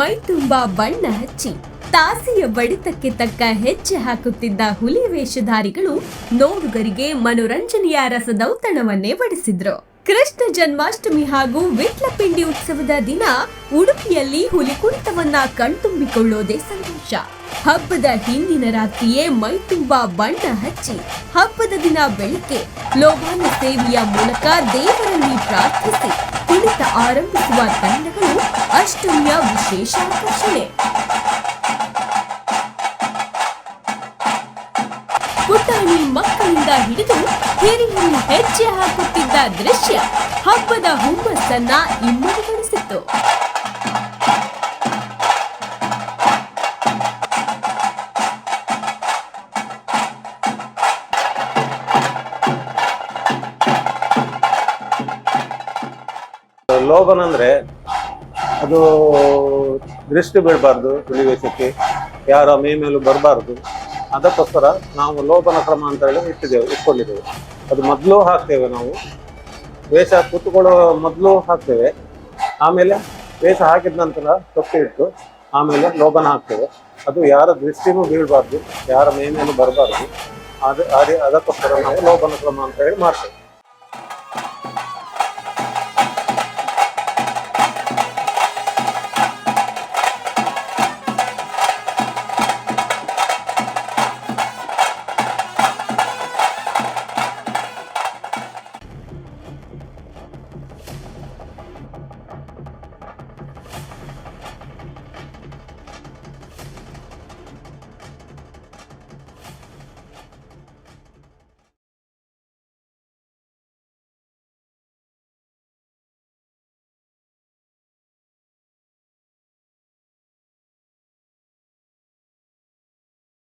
ಮೈ ತುಂಬಾ ಬಣ್ಣ ಹಚ್ಚಿ ತಾಸಿಯ ಬಡಿತಕ್ಕೆ ತಕ್ಕ ಹೆಜ್ಜೆ ಹಾಕುತ್ತಿದ್ದ ಹುಲಿ ವೇಷಧಾರಿಗಳು ನೋಡುಗರಿಗೆ ಮನೋರಂಜನೆಯ ರಸದೌತಣವನ್ನೇ ಬಡಿಸಿದ್ರು. ಕೃಷ್ಣ ಜನ್ಮಾಷ್ಟಮಿ ಹಾಗೂ ವಿಟ್ಲಪಿಂಡಿ ಉತ್ಸವದ ದಿನ ಉಡುಪಿಯಲ್ಲಿ ಹುಲಿ ಕುಣಿತವನ್ನ ಕಣ್ತುಂಬಿಕೊಳ್ಳೋದೇ ಸಂತೋಷ. ಹಬ್ಬದ ಹಿಂದಿನ ರಾತ್ರಿಯೇ ಮೈ ತುಂಬಾ ಬಣ್ಣ ಹಚ್ಚಿ ಹಬ್ಬದ ದಿನ ಬೆಳಿಗ್ಗೆ ಲೋಬಾನ ಸೇವೆಯ ಮೂಲಕ ದೇವರಲ್ಲಿ ಪ್ರಾರ್ಥಿಸಿ ಕುಣಿತ ಆರಂಭಿಸುವ ತಂಡಗಳು ಅಷ್ಟಮಿಯ ವಿಶೇಷ ಆಕರ್ಷಣೆ. ಪುಟಾಣಿ ಮಕ್ಕಳಿಂದ ಹಿಡಿದು ಹಿರಿಯರು ಹೆಜ್ಜೆ ಹಾಕುತ್ತಿದ್ದ ದೃಶ್ಯ ಹಬ್ಬದ ಹುಮ್ಮಸ್ಸನ್ನ ಇಮ್ಮಡಿಗೊಳಿಸಿತ್ತು. ಲೋಬನ್ ಅಂದ್ರೆ ಅದು ದೃಷ್ಟಿ ಬೀಳಬಾರ್ದು, ಹುಲಿ ವೇಷಕ್ಕೆ ಯಾರ ಮೈ ಮೇಲೂ ಬರಬಾರ್ದು. ಅದಕ್ಕೋಸ್ಕರ ನಾವು ಲೋಬನ ಕ್ರಮ ಅಂತ ಹೇಳಿ ಇಟ್ಕೊಂಡಿದ್ದೇವೆ. ಅದು ಮೊದಲು ಹಾಕ್ತೇವೆ, ನಾವು ವೇಷ ಕೂತ್ಕೊಳ್ಳೋ ಮೊದಲು ಹಾಕ್ತೇವೆ. ಆಮೇಲೆ ವೇಷ ಹಾಕಿದ ನಂತರ ತೊಟ್ಟಿ ಇಟ್ಟು ಆಮೇಲೆ ಲೋಬನ ಹಾಕ್ತೇವೆ. ಅದು ಯಾರ ದೃಷ್ಟಿನೂ ಬೀಳಬಾರ್ದು, ಯಾರ ಮೈ ಮೇಲೂ ಬರಬಾರ್ದು. ಅದಕ್ಕೋಸ್ಕರ ನಾವು ಲೋಬನ ಕ್ರಮ ಅಂತ ಹೇಳಿ ಮಾಡ್ತೇವೆ.